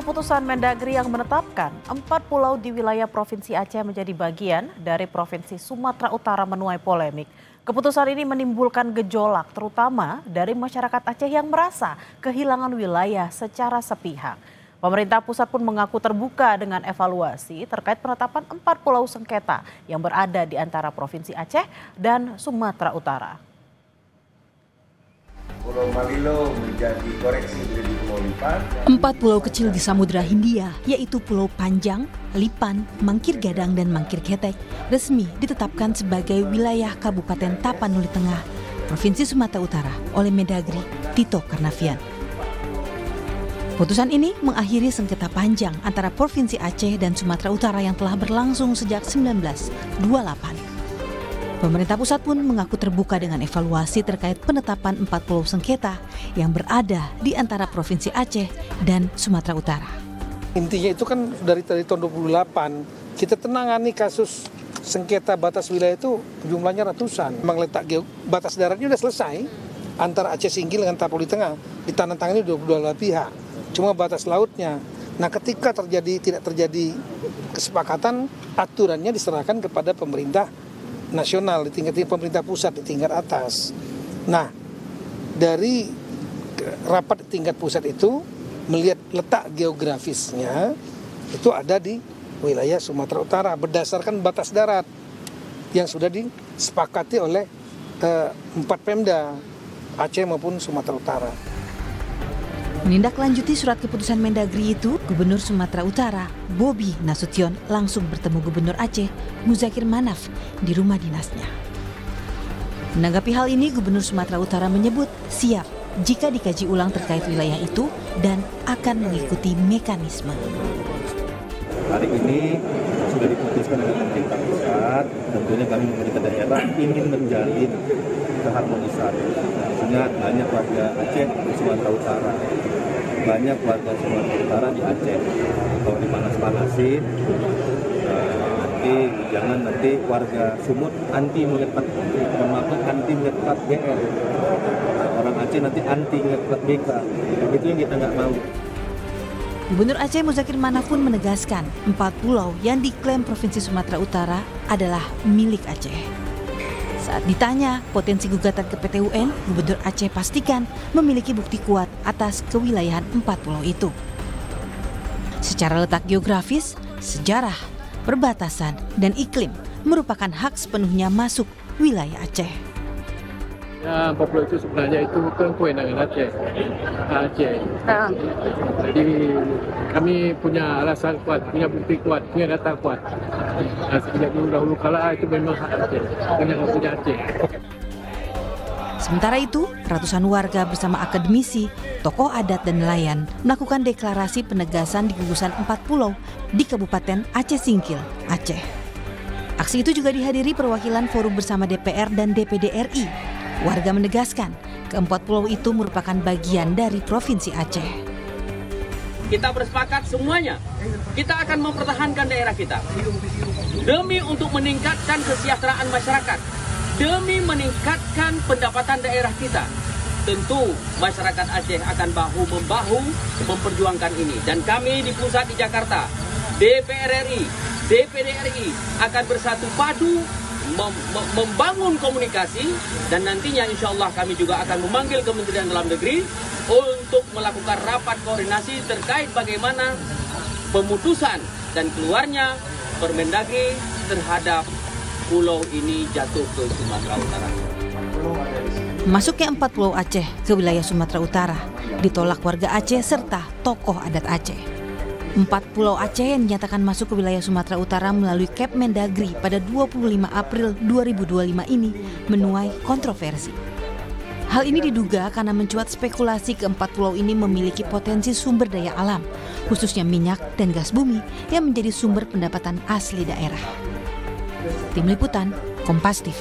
keputusan Mendagri yang menetapkan 4 pulau di wilayah Provinsi Aceh menjadi bagian dari Provinsi Sumatera Utara menuai polemik. Keputusan ini menimbulkan gejolak terutama dari masyarakat Aceh yang merasa kehilangan wilayah secara sepihak. Pemerintah pusat pun mengaku terbuka dengan evaluasi terkait penetapan 4 pulau sengketa yang berada di antara Provinsi Aceh dan Sumatera Utara. Pulau Malilo menjadi koreksi menjadi Pulau Lipan. 4 pulau kecil di Samudra Hindia, yaitu Pulau Panjang, Lipan, Mangkir Gadang, dan Mangkir Ketek, resmi ditetapkan sebagai wilayah Kabupaten Tapanuli Tengah, Provinsi Sumatera Utara oleh Mendagri Tito Karnavian. Putusan ini mengakhiri sengketa panjang antara Provinsi Aceh dan Sumatera Utara yang telah berlangsung sejak 1928. Pemerintah pusat pun mengaku terbuka dengan evaluasi terkait penetapan 4 pulau sengketa yang berada di antara Provinsi Aceh dan Sumatera Utara. Intinya itu kan dari tahun 28, kita tenangani kasus sengketa batas wilayah itu jumlahnya ratusan. Memang letak batas daratnya sudah selesai antara Aceh Singgil dengan Tapanuli Tengah, ditandatangani dua pihak. Cuma batas lautnya. Nah, ketika tidak terjadi kesepakatan, aturannya diserahkan kepada pemerintah nasional di tingkat pemerintah pusat di tingkat atas. Nah, dari rapat di tingkat pusat itu melihat letak geografisnya itu ada di wilayah Sumatera Utara berdasarkan batas darat yang sudah disepakati oleh 4 Pemda Aceh maupun Sumatera Utara. Menindaklanjuti surat keputusan Mendagri itu, Gubernur Sumatera Utara, Bobi Nasution, langsung bertemu Gubernur Aceh, Muzakir Manaf, di rumah dinasnya. Menanggapi hal ini, Gubernur Sumatera Utara menyebut siap jika dikaji ulang terkait wilayah itu dan akan mengikuti mekanisme. Hari ini sudah diputuskan oleh pemerintah pusat, tentunya kami pemerintah daerah ingin menjalin keharmonisan. Sehingga banyak warga Aceh di Sumatera Utara, banyak warga Sumatera Utara di Aceh. Kalau dipanas-panasin, nanti warga Sumut anti melihat GR. Orang Aceh nanti anti melihat BK. Itu yang kita nggak mau. Gubernur Aceh Muzakir Manaf pun menegaskan 4 pulau yang diklaim Provinsi Sumatera Utara adalah milik Aceh. Saat ditanya potensi gugatan ke PT UN, Gubernur Aceh pastikan memiliki bukti kuat atas kewilayahan 4 pulau itu. Secara letak geografis, sejarah, perbatasan, dan iklim merupakan hak sepenuhnya masuk wilayah Aceh. Ya, 4 pulau itu sebenarnya itu kewenangan Aceh. Jadi kami punya alasan kuat, punya bukti kuat, punya data kuat. Nah, sejak dahulu kala itu memang hak Aceh, punya Aceh. Sementara itu, ratusan warga bersama akademisi, tokoh adat dan nelayan melakukan deklarasi penegasan di gugusan 4 pulau di Kabupaten Aceh Singkil, Aceh. Aksi itu juga dihadiri perwakilan Forum Bersama DPR dan DPD RI. Warga menegaskan, ke-4 pulau itu merupakan bagian dari Provinsi Aceh. Kita bersepakat semuanya, kita akan mempertahankan daerah kita. Demi untuk meningkatkan kesejahteraan masyarakat, demi meningkatkan pendapatan daerah kita. Tentu masyarakat Aceh akan bahu-membahu memperjuangkan ini. Dan kami di pusat di Jakarta, DPR RI, DPD RI akan bersatu padu membangun komunikasi, dan nantinya insya Allah kami juga akan memanggil Kementerian Dalam Negeri untuk melakukan rapat koordinasi terkait bagaimana pemutusan dan keluarnya Permendagri terhadap pulau ini jatuh ke Sumatera Utara. Masuknya 4 pulau Aceh ke wilayah Sumatera Utara ditolak warga Aceh serta tokoh adat Aceh. 4 pulau Aceh yang dinyatakan masuk ke wilayah Sumatera Utara melalui Kep Mendagri pada 25 April 2025 ini menuai kontroversi. Hal ini diduga karena mencuat spekulasi ke-4 pulau ini memiliki potensi sumber daya alam, khususnya minyak dan gas bumi yang menjadi sumber pendapatan asli daerah. Tim Liputan, Kompas TV.